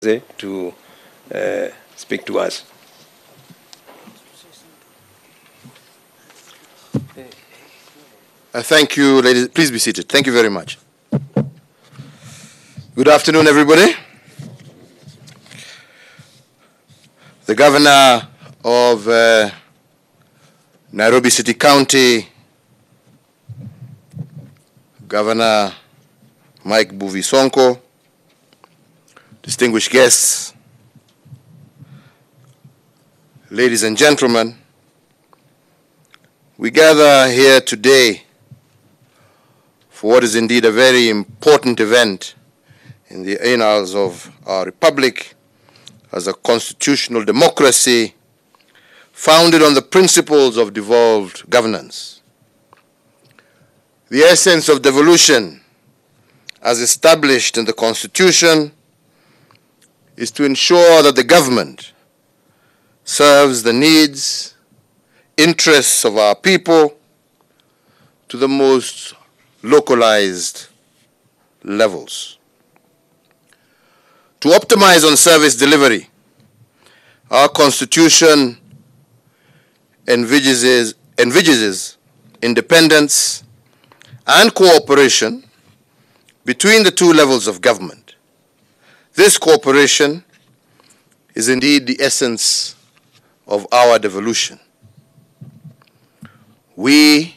to speak to us. Thank you, ladies. Please be seated. Thank you very much. Good afternoon, everybody. The Governor of Nairobi City County, Governor Mike Buvi Sonko, distinguished guests, ladies and gentlemen, we gather here today for what is indeed a very important event in the annals of our republic as a constitutional democracy founded on the principles of devolved governance. The essence of devolution, as established in the Constitution, is to ensure that the government serves the needs, interests of our people to the most localized levels. To optimize on service delivery, our Constitution envisages independence and cooperation between the two levels of government. This cooperation is indeed the essence of our devolution. We,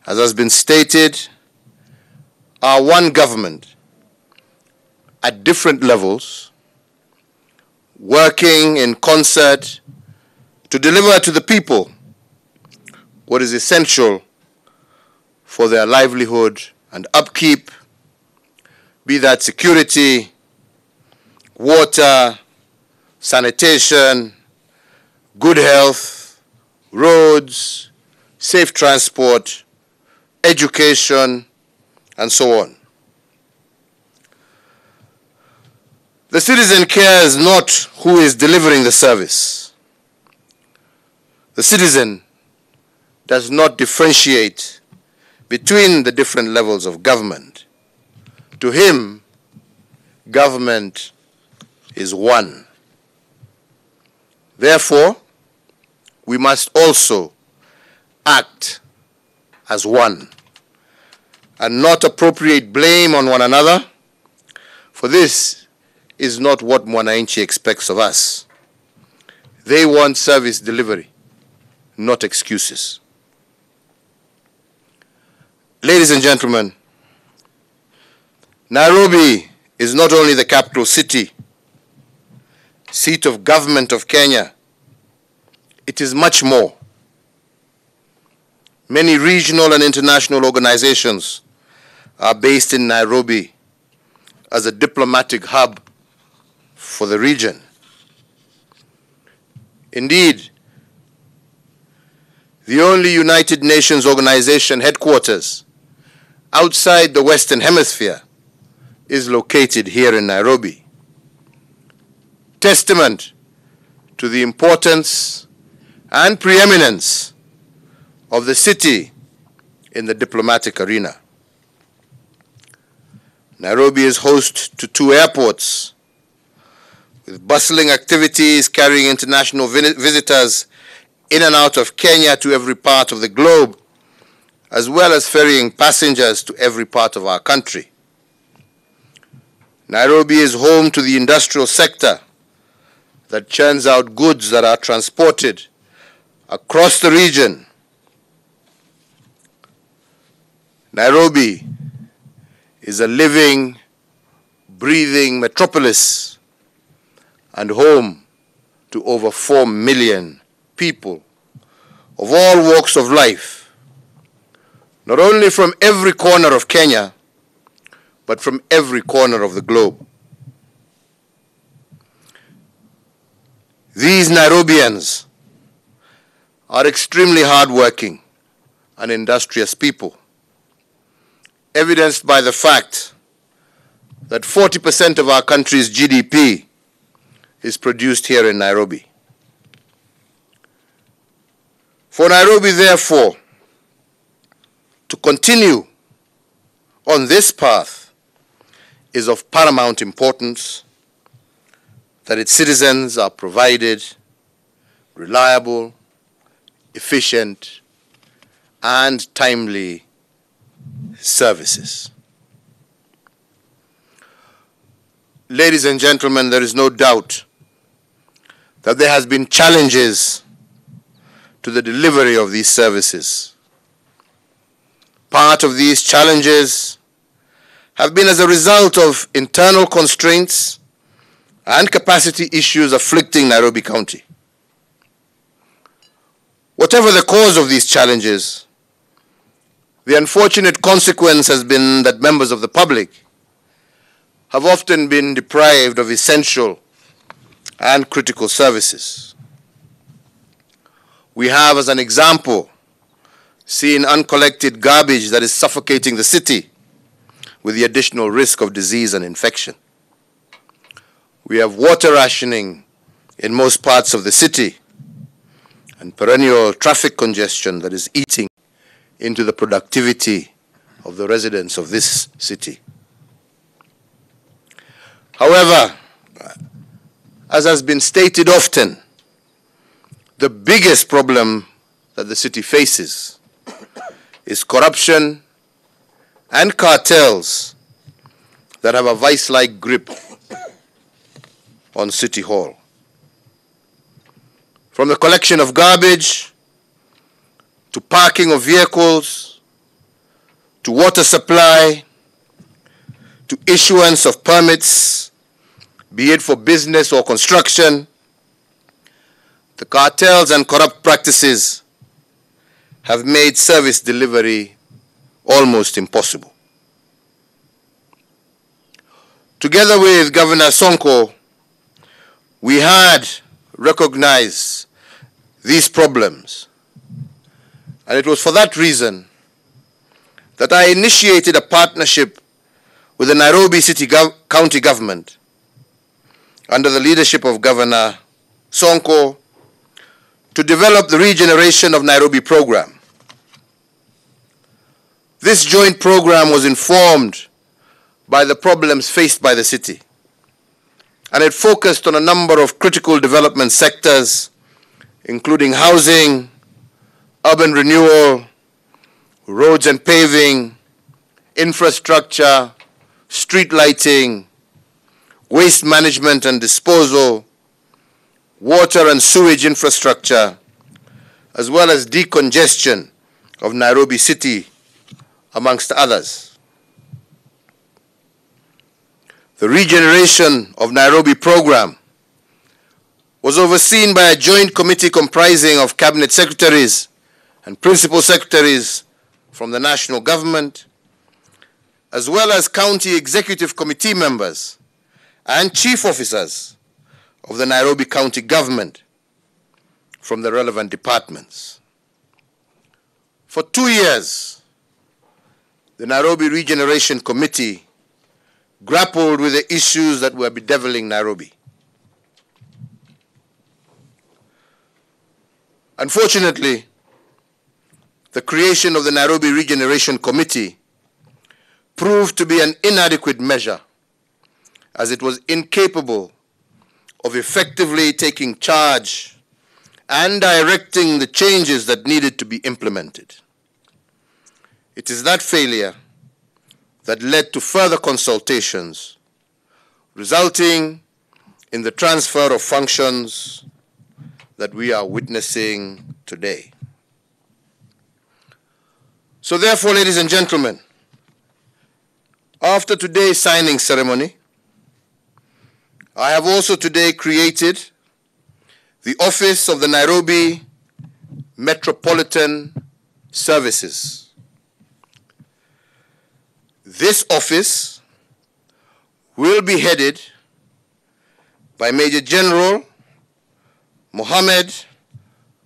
as has been stated, are one government at different levels, working in concert to deliver to the people what is essential for their livelihood and upkeep, be that security, water, sanitation, good health, roads, safe transport, education, and so on. The citizen cares not who is delivering the service. The citizen does not differentiate between the different levels of government. To him, government is one. Therefore, we must also act as one and not appropriate blame on one another, for this is not what Mwananchi expects of us. They want service delivery, not excuses. Ladies and gentlemen, Nairobi is not only the capital city, seat of government of Kenya, it is much more. Many regional and international organizations are based in Nairobi as a diplomatic hub for the region. Indeed, the only United Nations organization headquarters outside the Western Hemisphere is located here in Nairobi. Testament to the importance and preeminence of the city in the diplomatic arena. Nairobi is host to 2 airports, with bustling activities carrying international visitors in and out of Kenya to every part of the globe, as well as ferrying passengers to every part of our country. Nairobi is home to the industrial sector that churns out goods that are transported across the region. Nairobi is a living, breathing metropolis and home to over 4 million people of all walks of life, not only from every corner of Kenya, but from every corner of the globe. These Nairobians are extremely hardworking and industrious people, evidenced by the fact that 40% of our country's GDP is produced here in Nairobi. For Nairobi, therefore, to continue on this path is of paramount importance that its citizens are provided reliable, efficient, and timely services. Ladies and gentlemen, there is no doubt that there has been challenges to the delivery of these services. Part of these challenges have been as a result of internal constraints and capacity issues afflicting Nairobi County. Whatever the cause of these challenges, the unfortunate consequence has been that members of the public have often been deprived of essential and critical services. We have, as an example, seen uncollected garbage that is suffocating the city with the additional risk of disease and infection. We have water rationing in most parts of the city and perennial traffic congestion that is eating into the productivity of the residents of this city. However, as has been stated often, the biggest problem that the city faces is corruption and cartels that have a vice-like grip on City Hall. From the collection of garbage, to parking of vehicles, to water supply, to issuance of permits, be it for business or construction, the cartels and corrupt practices have made service delivery almost impossible. Together with Governor Sonko, we had recognized these problems, and it was for that reason that I initiated a partnership with the Nairobi County government under the leadership of Governor Sonko to develop the Regeneration of Nairobi program. This joint program was informed by the problems faced by the city, and it focused on a number of critical development sectors, including housing, urban renewal, roads and paving, infrastructure, street lighting, waste management and disposal, water and sewage infrastructure, as well as decongestion of Nairobi City, amongst others. The Regeneration of Nairobi program was overseen by a joint committee comprising of cabinet secretaries and principal secretaries from the national government, as well as county executive committee members and chief officers of the Nairobi County government from the relevant departments. For 2 years, the Nairobi Regeneration Committee grappled with the issues that were bedeviling Nairobi. Unfortunately, the creation of the Nairobi Regeneration Committee proved to be an inadequate measure, as it was incapable of effectively taking charge and directing the changes that needed to be implemented. It is that failure that led to further consultations, resulting in the transfer of functions that we are witnessing today. So therefore, ladies and gentlemen, after today's signing ceremony, I have also today created the Office of the Nairobi Metropolitan Services. This office will be headed by Major General Mohammed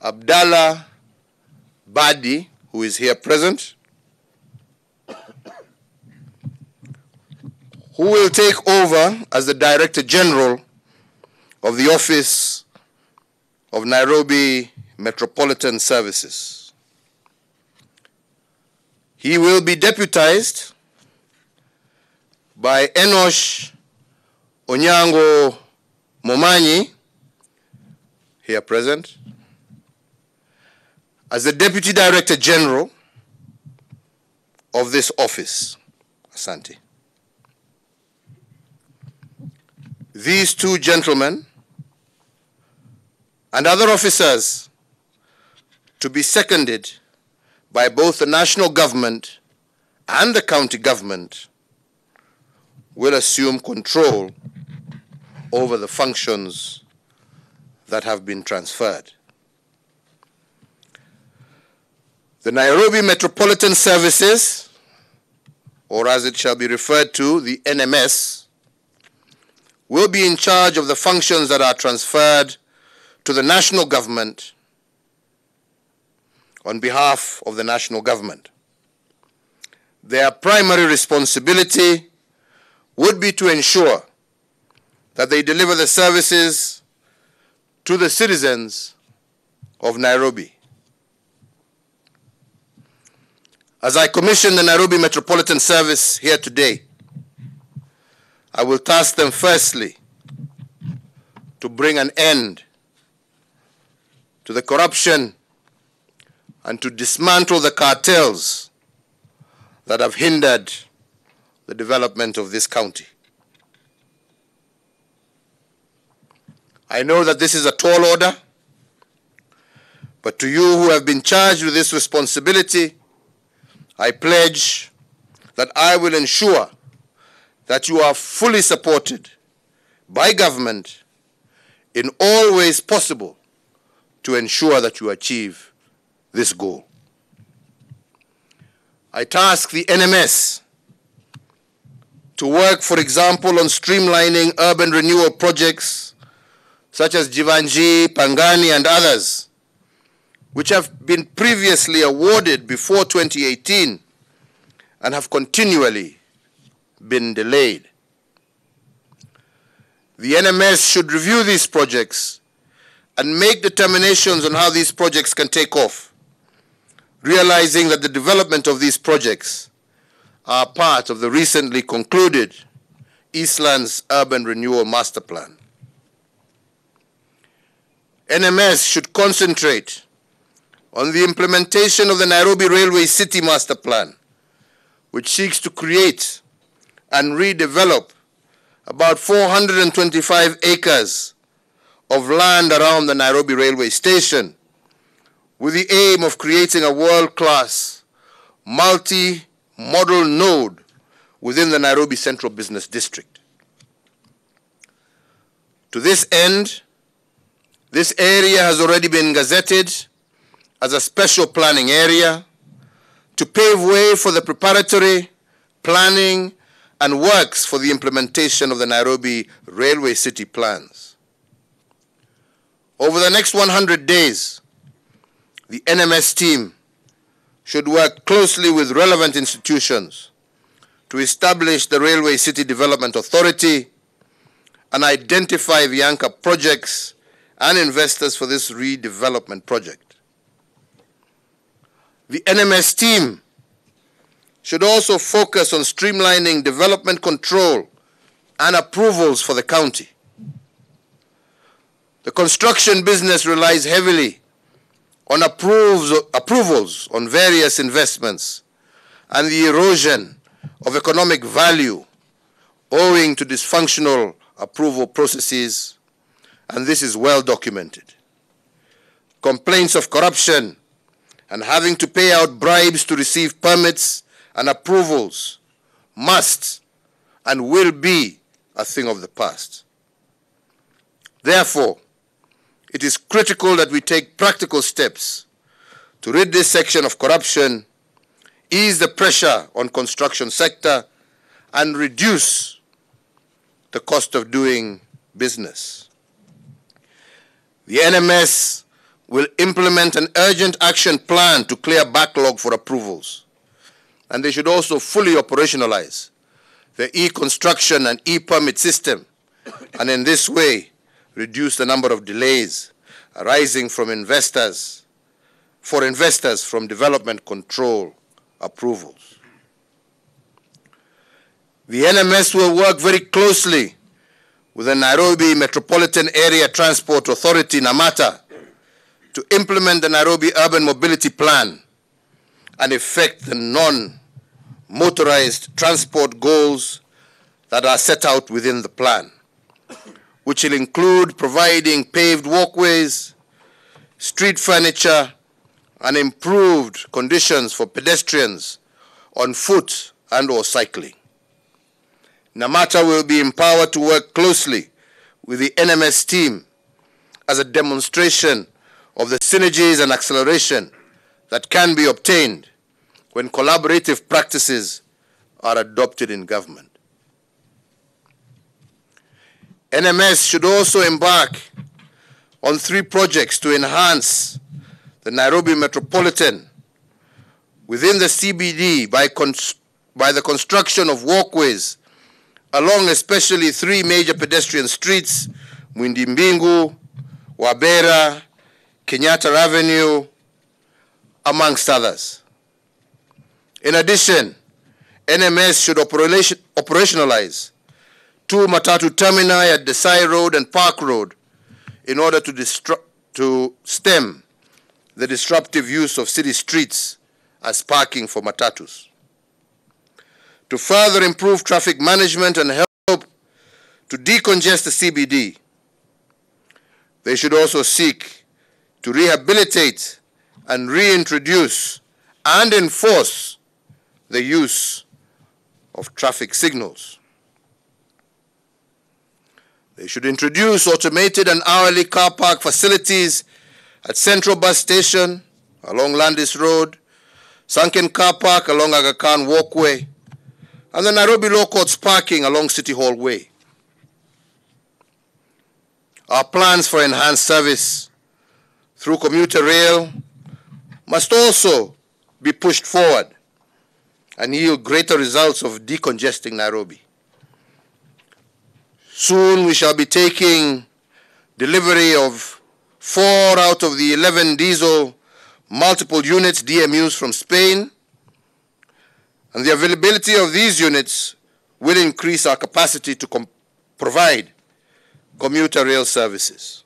Abdallah Badi, who is here present, who will take over as the Director General of the Office of Nairobi Metropolitan Services. He will be deputized by Enosh Onyango Momanyi, here present, as the Deputy Director General of this office. Asante. These two gentlemen and other officers to be seconded by both the national government and the county government will assume control over the functions that have been transferred. The Nairobi Metropolitan Services, or as it shall be referred to, the NMS, will be in charge of the functions that are transferred to the national government on behalf of the national government. Their primary responsibility would be to ensure that they deliver the services to the citizens of Nairobi. As I commission the Nairobi Metropolitan Service here today, I will task them firstly to bring an end to the corruption and to dismantle the cartels that have hindered the development of this county. I know that this is a tall order, but to you who have been charged with this responsibility, I pledge that I will ensure that you are fully supported by government in all ways possible to ensure that you achieve this goal. I task the NMS to work, for example, on streamlining urban renewal projects such as Jivanji, Pangani, and others, which have been previously awarded before 2018 and have continually been delayed. The NMS should review these projects and make determinations on how these projects can take off, realizing that the development of these projects are part of the recently concluded Eastlands Urban Renewal Master Plan. NMS should concentrate on the implementation of the Nairobi Railway City Master Plan, which seeks to create and redevelop about 425 acres of land around the Nairobi Railway Station, with the aim of creating a world-class, multi-model node within the Nairobi Central Business District. To this end, this area has already been gazetted as a special planning area to pave way for the preparatory, planning, and works for the implementation of the Nairobi Railway City plans. Over the next 100 days, the NMS team should work closely with relevant institutions to establish the Railway City Development Authority and identify the anchor projects and investors for this redevelopment project. The NMS team should also focus on streamlining development control and approvals for the county. The construction business relies heavily on approvals on various investments and the erosion of economic value owing to dysfunctional approval processes, and this is well documented. Complaints of corruption and having to pay out bribes to receive permits and approvals must and will be a thing of the past. Therefore, it is critical that we take practical steps to rid this section of corruption, ease the pressure on construction sector, and reduce the cost of doing business. The NMS will implement an urgent action plan to clear backlog for approvals, and they should also fully operationalize the e-construction and e-permit system, and in this way reduce the number of delays arising from investors from development control approvals. The NMS will work very closely with the Nairobi Metropolitan Area Transport Authority, NAMATA, to implement the Nairobi Urban Mobility Plan and effect the non-motorized transport goals that are set out within the plan, which will include providing paved walkways, street furniture, and improved conditions for pedestrians on foot and or cycling. NAMATA will be empowered to work closely with the NMS team as a demonstration of the synergies and acceleration that can be obtained when collaborative practices are adopted in government. NMS should also embark on 3 projects to enhance the Nairobi Metropolitan within the CBD by the construction of walkways along especially 3 major pedestrian streets, Mwindi Mbingu, Wabera, Kenyatta Avenue, amongst others. In addition, NMS should operationalize 2 matatu termini at Desai Road and Park Road in order to stem the disruptive use of city streets as parking for matatus. To further improve traffic management and help to decongest the CBD, they should also seek to rehabilitate and reintroduce and enforce the use of traffic signals. They should introduce automated and hourly car park facilities at Central Bus Station along Landis Road, Sunken Car Park along Aga Khan Walkway, and the Nairobi Law Courts parking along City Hall Way. Our plans for enhanced service through commuter rail must also be pushed forward and yield greater results of decongesting Nairobi. Soon we shall be taking delivery of 4 out of the 11 diesel multiple units DMUs from Spain, and the availability of these units will increase our capacity to provide commuter rail services.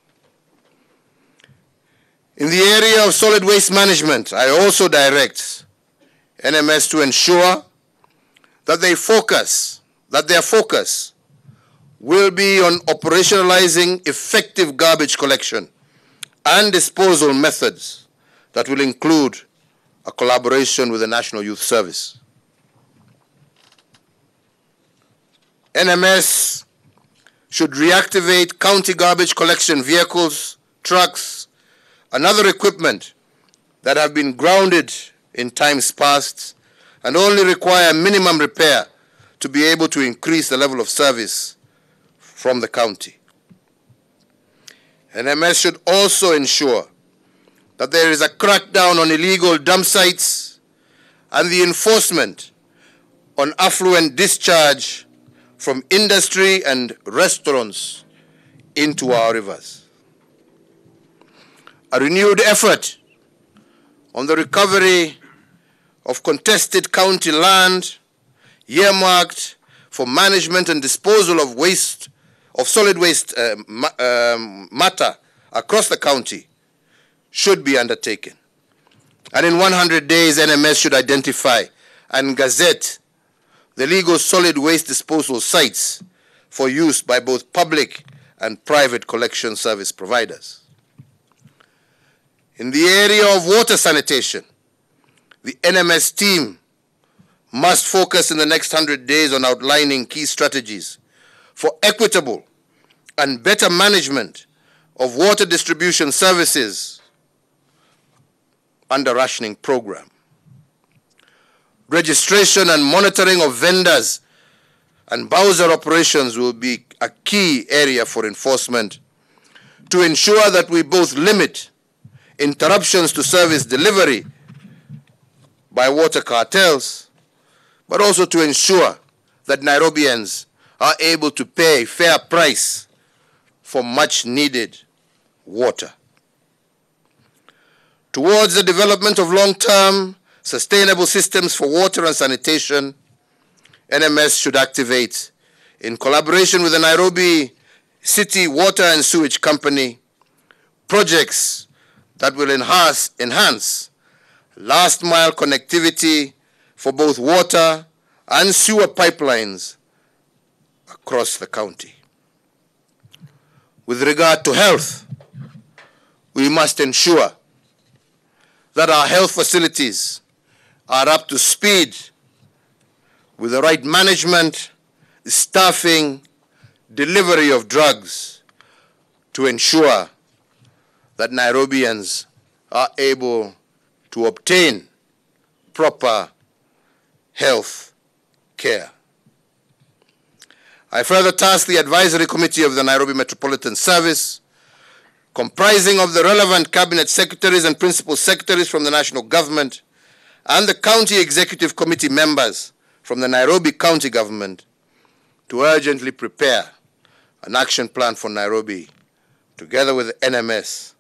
In the area of solid waste management, I also direct NMS to ensure that their focus will be on operationalizing effective garbage collection and disposal methods that will include a collaboration with the National Youth Service. NMS should reactivate county garbage collection vehicles, trucks, and other equipment that have been grounded in times past and only require minimum repair to be able to increase the level of service from the county. NMS should also ensure that there is a crackdown on illegal dump sites and the enforcement on affluent discharge from industry and restaurants into our rivers. A renewed effort on the recovery of contested county land earmarked for management and disposal of waste, of solid waste matter across the county should be undertaken. And in 100 days, NMS should identify and gazette the legal solid waste disposal sites for use by both public and private collection service providers. In the area of water sanitation, the NMS team must focus in the next 100 days on outlining key strategies for equitable and better management of water distribution services under rationing program. Registration and monitoring of vendors and Bowser operations will be a key area for enforcement to ensure that we both limit interruptions to service delivery by water cartels, but also to ensure that Nairobians are able to pay a fair price for much needed water. Towards the development of long-term sustainable systems for water and sanitation, NMS should activate, in collaboration with the Nairobi city water and sewage company, projects that will enhance last mile connectivity for both water and sewer pipelines across the county. With regard to health, we must ensure that our health facilities are up to speed with the right management, staffing, delivery of drugs to ensure that Nairobians are able to obtain proper health care. I further task the Advisory Committee of the Nairobi Metropolitan Service, comprising of the relevant cabinet secretaries and principal secretaries from the national government and the county executive committee members from the Nairobi County government, to urgently prepare an action plan for Nairobi together with the NMS,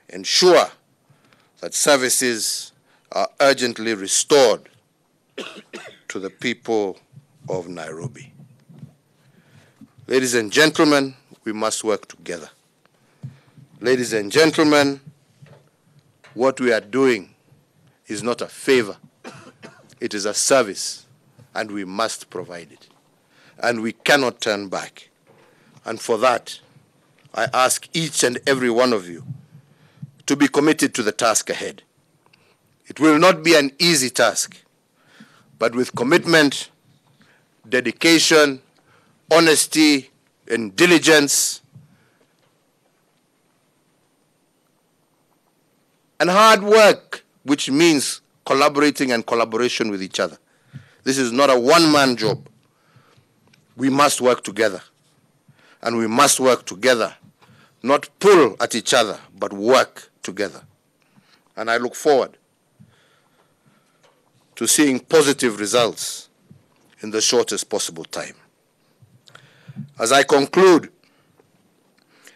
ensure that services are urgently restored to the people of Nairobi. Ladies and gentlemen, we must work together. Ladies and gentlemen, what we are doing is not a favor. It is a service, and we must provide it. And we cannot turn back. And for that, I ask each and every one of you to be committed to the task ahead. It will not be an easy task, but with commitment, dedication, honesty, and diligence, and hard work, which means collaborating and collaboration with each other. This is not a one-man job. We must work together. And we must work together, not pull at each other, but work together. And I look forward to seeing positive results in the shortest possible time. As I conclude,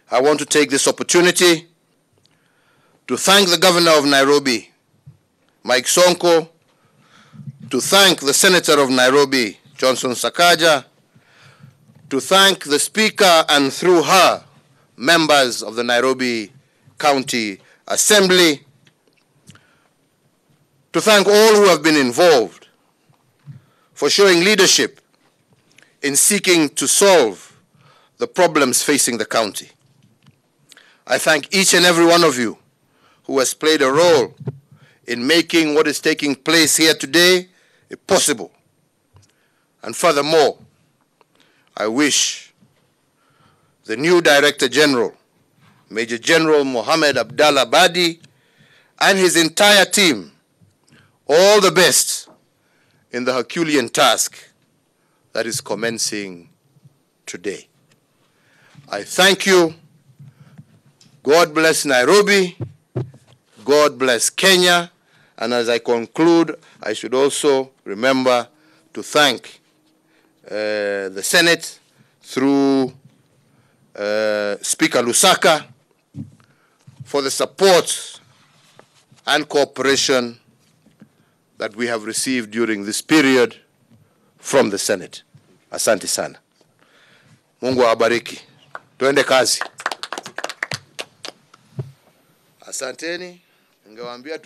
I want to take this opportunity to thank the Governor of Nairobi, Mike Sonko, to thank the Senator of Nairobi, Johnson Sakaja, to thank the Speaker and through her, members of the Nairobi County Assembly, to thank all who have been involved for showing leadership in seeking to solve the problems facing the county. I thank each and every one of you who has played a role in making what is taking place here today possible. And furthermore, I wish the new Director General, Major General Mohammed Abdallah Badi, and his entire team all the best in the Herculean task that is commencing today. I thank you. God bless Nairobi. God bless Kenya. And as I conclude, I should also remember to thank the Senate through Speaker Lusaka for the support and cooperation that we have received during this period from the Senate. Asante sana. Mungu awabariki. Tuende kazi. Asanteni. Ningewaambia